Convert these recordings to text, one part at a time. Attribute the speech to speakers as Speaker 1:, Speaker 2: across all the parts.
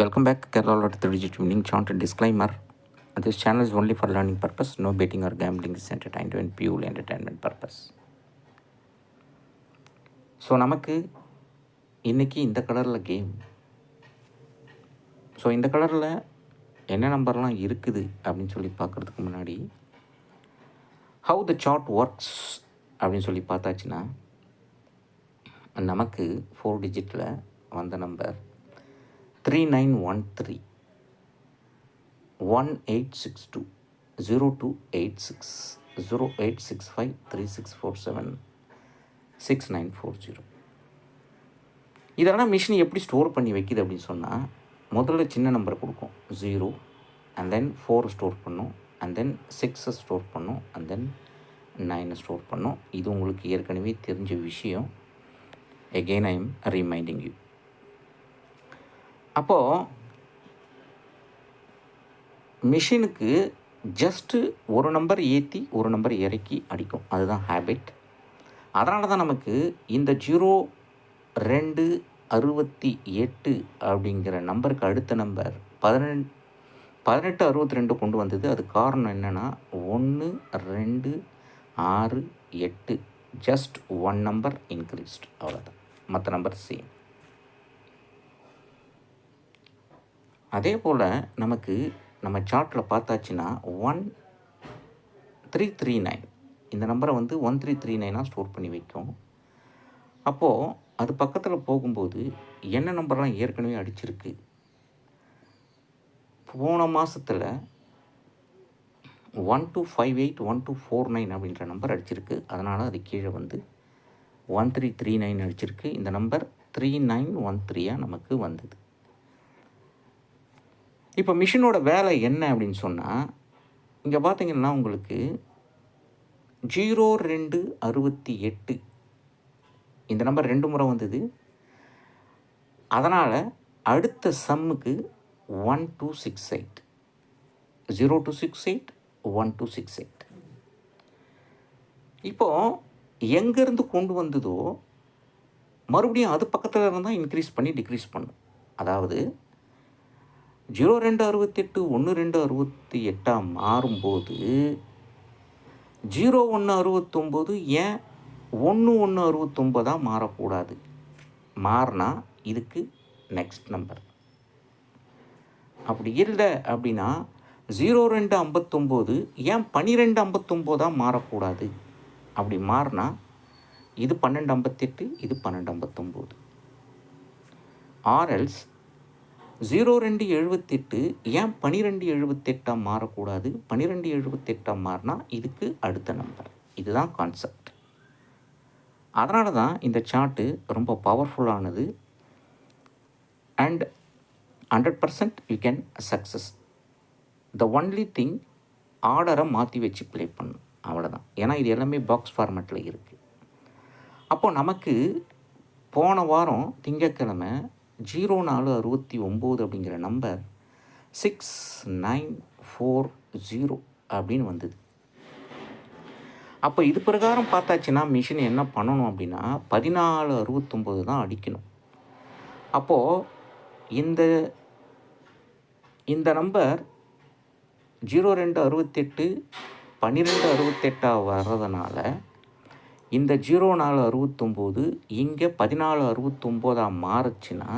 Speaker 1: Welcome back, Kerala Lottery 3-digit winning chart. Disclaimer: this channel is only for learning purpose. No betting or gambling is entertained and pure entertainment purpose. So நமக்கு இன்றைக்கி இந்த கலரில் game. So இந்த கலரில் என்ன நம்பர்லாம் இருக்குது அப்படின்னு சொல்லி பார்க்குறதுக்கு முன்னாடி ஹவு த சார்ட் ஒர்க்ஸ் அப்படின்னு சொல்லி பார்த்தாச்சுன்னா, நமக்கு 4 டிஜிட்டில் வந்த நம்பர் 3913 1862 0286 0865 3647 6940. இதெல்லாம் மிஷின் எப்படி ஸ்டோர் பண்ணி வைக்கிது அப்படின்னு சொன்னால், முதல்ல சின்ன நம்பரை கொடுக்கும் 0 அண்ட் தென் 4 ஸ்டோர் பண்ணும், அண்ட் தென் 6 ஸ்டோர் பண்ணும், அண்ட் தென் 9 ஸ்டோர் பண்ணும். இது உங்களுக்கு ஏற்கனவே தெரிஞ்ச விஷயம். Again I am reminding you. அப்போது மிஷினுக்கு ஜஸ்ட்டு ஒரு நம்பர் ஏற்றி ஒரு நம்பர் இறக்கி அடிக்கும். அதுதான் ஹேபிட். அதனால தான் நமக்கு இந்த 0268 அப்படிங்கிற நம்பருக்கு அடுத்த நம்பர் 1862 கொண்டு வந்தது. அது காரணம் என்னென்னா 1 2 6 8 ஜஸ்ட் ஒன் நம்பர் இன்க்ரீஸ்ட், அவ்வளோதான். மற்ற நம்பர் சேம். அதே போல் நமக்கு நம்ம சார்ட்டில் பார்த்தாச்சுன்னா 1339 இந்த நம்பரை 1339 ஸ்டோர் பண்ணி வைக்கும். அப்போது அது பக்கத்தில் போகும்போது என்ன நம்பர்லாம் ஏற்கனவே அடிச்சிருக்கு. போன மாதத்தில் 1258 1249 அப்படின்ற நம்பர் அடிச்சிருக்கு. அதனால் அது கீழே 1339 அடிச்சிருக்கு. இந்த நம்பர் 3913 நமக்கு வந்தது. இப்போ மிஷினோட வேலை என்ன அப்படின்னு சொன்னால், இங்கே பார்த்தீங்கன்னா உங்களுக்கு 0268 இந்த நம்பர் 2 முறை வந்தது. அதனால் அடுத்த சம்முக்கு 1268 0268 1268. இப்போது எங்கேருந்து கொண்டு வந்ததோ மறுபடியும் அது பக்கத்தில் இருந்தால் இன்க்ரீஸ் பண்ணி டிக்ரீஸ் பண்ணும். அதாவது 0268 1268 மாறும்போது 0169 ஏன் 1169 மாறக்கூடாது? மாறினா இதுக்கு நெக்ஸ்ட் நம்பர். அப்படி இல்லை அப்படின்னா 0259 ஏன் 1259 மாறக்கூடாது? அப்படி மாறினா இது 1258, இது 1259. ஆர்எல்ஸ் 0278 ஏன் 1278 மாறக்கூடாது? 1278 மாறினா இதுக்கு அடுத்த நம்பர். இதுதான் கான்செப்ட். அதனால தான் இந்த சார்ட்டு ரொம்ப பவர்ஃபுல்லானது. And 100% you can success. The only thing, ஆர்டரை மாற்றி வச்சு ப்ளே பண்ணணும், அவ்வளோதான். ஏன்னா இது எல்லாமே பாக்ஸ் ஃபார்மேட்டில் இருக்குது. அப்போது நமக்கு போன வாரம் திங்கட்கிழமை 0469 அப்படிங்கிற நம்பர் 6940 அப்படின்னு வந்தது. அப்போ இது பிரகாரம் பார்த்தாச்சுன்னா மிஷின் என்ன பண்ணணும் அப்படின்னா 1469 தான் அடிக்கணும். அப்போது இந்த நம்பர் 0268 1268 வர்றதுனால இந்த 0469 இங்கே 1469 மாறுச்சுன்னா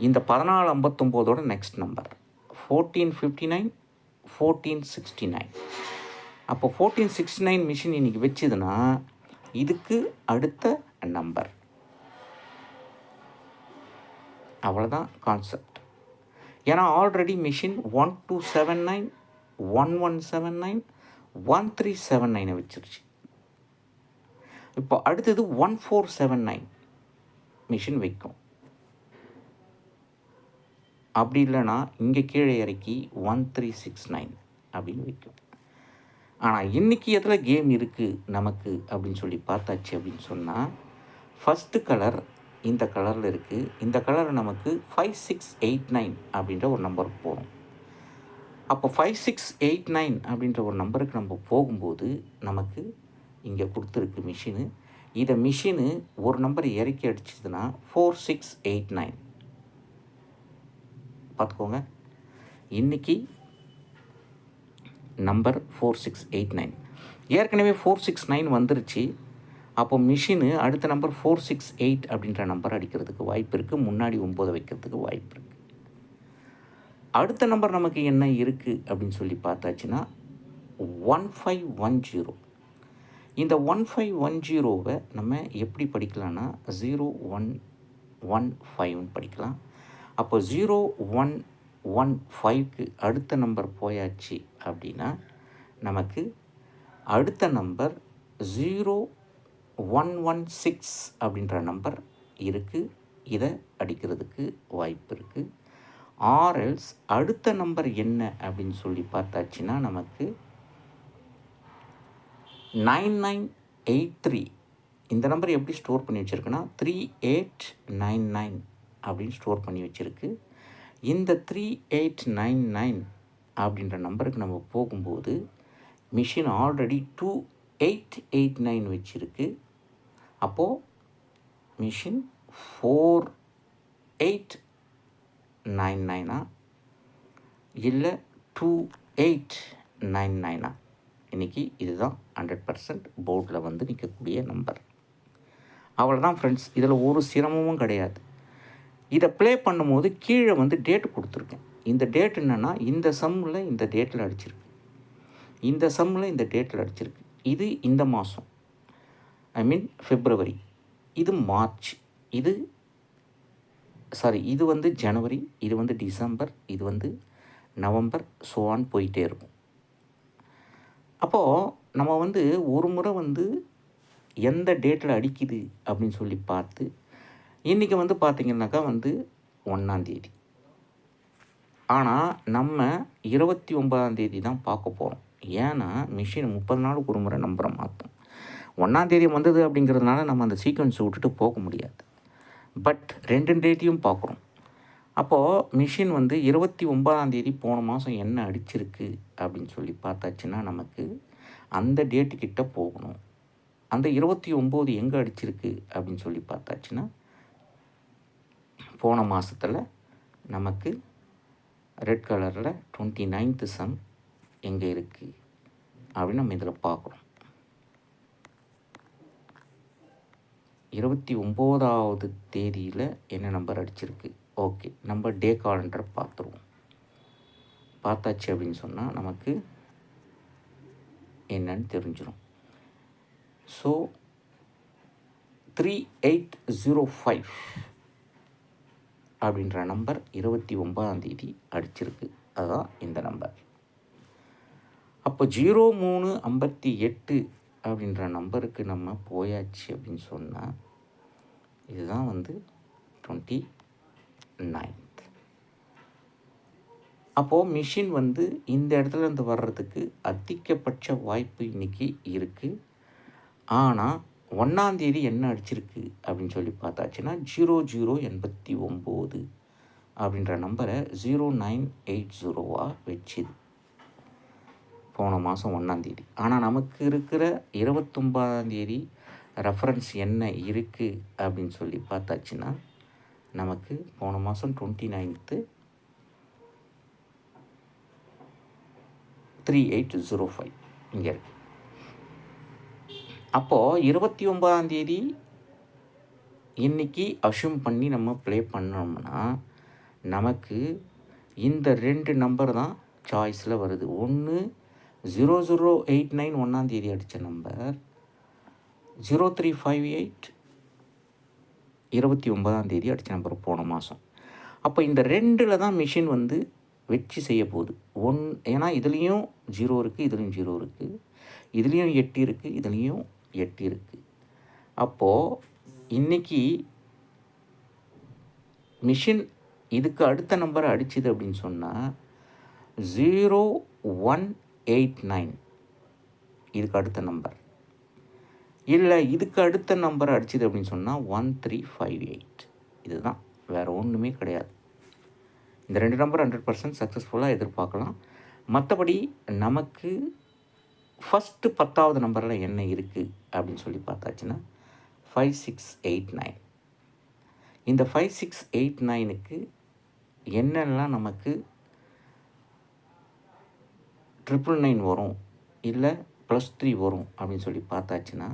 Speaker 1: இந்த 1459 நெக்ஸ்ட் நம்பர் 1459 1469. அப்போ 1469 மிஷின் இன்றைக்கி வச்சுதுன்னா இதுக்கு அடுத்த நம்பர். அவ்வளோதான் கான்செப்ட். ஏன்னா ஆல்ரெடி மிஷின் 1279 1179 1379 வச்சிருச்சு. இப்போ அடுத்தது 1479 மிஷின் வைக்கும். அப்படி இல்லைன்னா இங்கே கீழே இறக்கி 1369 அப்படின்னு வைக்கும். ஆனால் இன்றைக்கி எதில் கேம் இருக்குது நமக்கு அப்படின்னு சொல்லி பார்த்தாச்சு அப்படின்னு சொன்னால், ஃபஸ்ட்டு கலர் இந்த கலரில் இருக்குது. இந்த கலர் நமக்கு 5689 அப்படின்ற ஒரு நம்பருக்கு போகும். அப்போ 5689 அப்படின்ற ஒரு நம்பருக்கு நம்ம போகும்போது நமக்கு இங்கே கொடுத்துருக்கு மிஷினு. இதை மிஷினு ஒரு நம்பர் இறக்கி அடிச்சதுன்னா 4689 பார்த்துக்கோங்க. இன்றைக்கி நம்பர் 4689. ஏற்கனவே 469 வந்துருச்சு. அப்போ மிஷினு அடுத்த நம்பர் 468 அப்படின்ற நம்பர் அடிக்கிறதுக்கு வாய்ப்பு இருக்குது. முன்னாடி 9 வைக்கிறதுக்கு வாய்ப்பு இருக்குது. அடுத்த நம்பர் நமக்கு என்ன இருக்குது அப்படின்னு சொல்லி பார்த்தாச்சுன்னா 1510. இந்த 1510வை நம்ம எப்படி படிக்கலாம்னா 0115 படிக்கலாம். அப்போ 0115க்கு அடுத்த நம்பர் போயாச்சு அப்படின்னா நமக்கு அடுத்த நம்பர் 0116 அப்படின்ற நம்பர் இருக்குது. இதை அடிக்கிறதுக்கு வாய்ப்பு இருக்குது. ஆர்எல்ஸ் அடுத்த நம்பர் என்ன அப்படின்னு சொல்லி பார்த்தாச்சுன்னா நமக்கு 9983. இந்த நம்பர் எப்படி ஸ்டோர் பண்ணி வச்சுருக்குன்னா 3899 அப்படின்னு ஸ்டோர் பண்ணி வச்சுருக்கு. இந்த 3899 அப்படின்ற நம்பருக்கு நம்ம போகும்போது மிஷின் ஆல்ரெடி 2889 வச்சுருக்கு. அப்போது மிஷின் 4899 இல்லை 2899. இன்றைக்கி இதுதான் 100% போர்டில் வந்து நிற்கக்கூடிய நம்பர். அவ்வளோதான் ஃப்ரெண்ட்ஸ். இதில் ஒரு சிரமமும் கிடையாது. இதை ப்ளே பண்ணும்போது கீழே வந்து டேட்டு கொடுத்துருக்கேன். இந்த டேட் என்னென்னா இந்த சம்மில் இந்த டேட்டில் அடிச்சிருக்கு, இந்த சம்மில் இந்த டேட்டில் அடிச்சிருக்கு. இது இந்த மாதம், ஐ மீன் February, இது மார்ச், இது வந்து ஜனவரி, இது வந்து டிசம்பர், இது வந்து நவம்பர், சோவான் போயிட்டே இருக்கும். அப்போது நம்ம வந்து ஒரு முறை வந்து எந்த டேட்டில் அடிக்குது அப்படின்னு சொல்லி பார்த்து, இன்றைக்கி வந்து பார்த்திங்கனாக்கா வந்து 1ஆம். ஆனால் நம்ம 29ஆம் தான் பார்க்க போகிறோம். ஏன்னா மிஷின் 30 நாளுக்கு ஒரு முறை நம்பரை மாற்றும். 1ஆம் வந்தது அப்படிங்கிறதுனால நம்ம அந்த சீக்வன்ஸை விட்டுட்டு போக முடியாது. பட் 2 டேட்டையும் பார்க்குறோம். அப்போது மிஷின் வந்து 29ஆம் போன மாதம் என்ன அடிச்சிருக்கு அப்படின்னு சொல்லி பார்த்தாச்சுன்னா நமக்கு அந்த டேட்டுக்கிட்ட போகணும். அந்த 29 எங்கே அடிச்சிருக்கு அப்படின்னு சொல்லி பார்த்தாச்சுன்னா போன மாதத்தில் நமக்கு ரெட் கலரில் 29th சம் எங்கே இருக்குது அப்படின்னு நம்ம இதில் பார்க்குறோம். 29வது தேதியில் என்ன நம்பர் அடிச்சிருக்கு. ஓகே, நம்ம டே காலண்டரை பார்த்துருவோம். பார்த்தாச்சு அப்படின்னு சொன்னால் நமக்கு என்னன்னு தெரிஞ்சிடும். ஸோ 3805 அப்படின்ற நம்பர் 29ஆம் அடிச்சிருக்கு. அதுதான் இந்த நம்பர். அப்போ 0358 அப்படின்ற நம்பருக்கு நம்ம போயாச்சு அப்படின்னு சொன்னால் இதுதான் வந்து 29th. அப்போது மிஷின் வந்து இந்த இடத்துல இருந்து வர்றதுக்கு அதிகபட்ச வாய்ப்பு இன்றைக்கி இருக்குது. ஆனால் 1ஆம் என்ன அடிச்சிருக்கு அப்படின்னு சொல்லி பார்த்தாச்சுன்னா 0089 அப்படின்ற நம்பரை 0980 வச்சுது போன மாதம் 1ஆம். ஆனால் நமக்கு இருக்கிற 29ஆம் ரெஃபரன்ஸ் என்ன இருக்குது அப்படின்னு சொல்லி பார்த்தாச்சுன்னா நமக்கு போன மாதம் 29th 3805 இங்கே இருக்குது. அப்போது 29ஆம் இன்றைக்கி அஷ்யூம் பண்ணி நம்ம ப்ளே பண்ணோம்னா நமக்கு இந்த 2 நம்பர் தான் சாய்ஸில் வருது. ஒன்று 0089 1ஆம் அடித்த நம்பர், 0358 29ஆம் அடித்த நம்பர் போன மாதம். அப்போ இந்த 2ல் தான் மிஷின் வந்து வச்சு செய்ய போகுது. ஏன்னா இதுலேயும் 0 இருக்குது, இதுலேயும் 0 இருக்குது, இதுலேயும் 8 இருக்குது, இதுலேயும் 8 இருக்குது. அப்போது இன்றைக்கி மிஷின் இதுக்கு அடுத்த நம்பரை அடிச்சுது அப்படின்னு சொன்னால் 0189 இதுக்கு அடுத்த நம்பர், இல்லை இதுக்கு அடுத்த நம்பரை அடிச்சுது அப்படின்னு சொன்னால் 1358. இதுதான், வேறு ஒன்றுமே கிடையாது. இந்த 2 நம்பர் 100% சக்ஸஸ்ஃபுல்லாக எதிர்பார்க்கலாம். மற்றபடி நமக்கு ஃபஸ்ட்டு 10வது நம்பரில் என்ன இருக்குது அப்படின்னு சொல்லி பார்த்தாச்சுன்னா 5689. இந்த 5689க்கு என்னெல்லாம் நமக்கு 999 வரும் இல்லை +3 வரும் அப்படின்னு சொல்லி பார்த்தாச்சுன்னா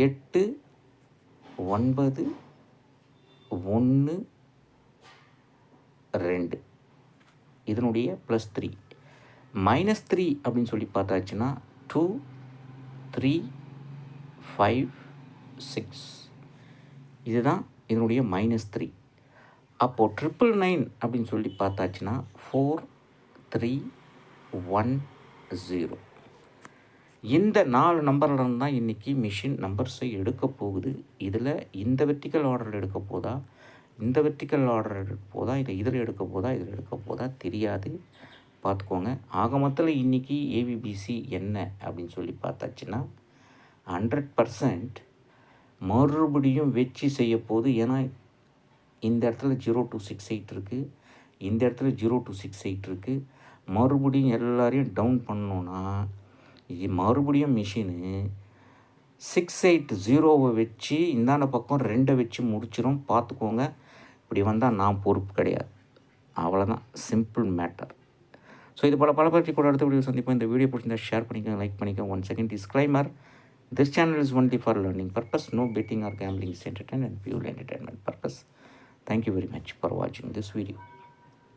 Speaker 1: 8 9 1 2 இதனுடைய +3 -3 அப்படின்னு சொல்லி பார்த்தாச்சுன்னா 2 3 5 6 இதுதான் இதனுடைய -3. அப்போது 999 அப்படின்னு சொல்லி பார்த்தாச்சுன்னா 4 3 1 0 இந்த 4 நம்பரில் தான் இன்றைக்கி மிஷின் நம்பர்ஸை எடுக்க போகுது. இதில் இந்த வெர்டிக்கல் ஆர்டரில் எடுக்க போதா, இந்த வெர்டிக்கல் ஆர்டர் எடுக்க போதா, இல்லை இதில் எடுக்க போதா, இதில் எடுக்க போதா தெரியாது, பார்த்துக்கோங்க. ஆக மொத்தத்தில் இன்றைக்கி ஏவிபிசி என்ன அப்படின்னு சொல்லி பார்த்தாச்சுன்னா 100% மறுபடியும் வெற்றி செய்ய போகுது. ஏன்னா இந்த இடத்துல 0268 இருக்குது, இந்த இடத்துல 0268 இருக்குது. மறுபடியும் எல்லாரையும் டவுன் பண்ணோன்னா இது மறுபடியும் மிஷினு 680 வச்சு இந்தாண்ட பக்கம் 2 வச்சு முடிச்சிடும். பார்த்துக்கோங்க. இப்படி வந்தால் நான் பொறுப்பு கிடையாது. அவ்வளோதான், சிம்பிள் மேட்டர். ஸோ இது பல பற்றி கூட அடுத்த வீடியோ சந்திப்போம். இந்த வீடியோ பிடிச்சிருந்தா ஷேர் பண்ணிக்கோங்க, லைக் பண்ணிக்கோங்க. 1 second disclaimer. This channel is only for learning purpose. No betting or gambling is entertainment and pure entertainment purpose. Thank you very much for watching this video.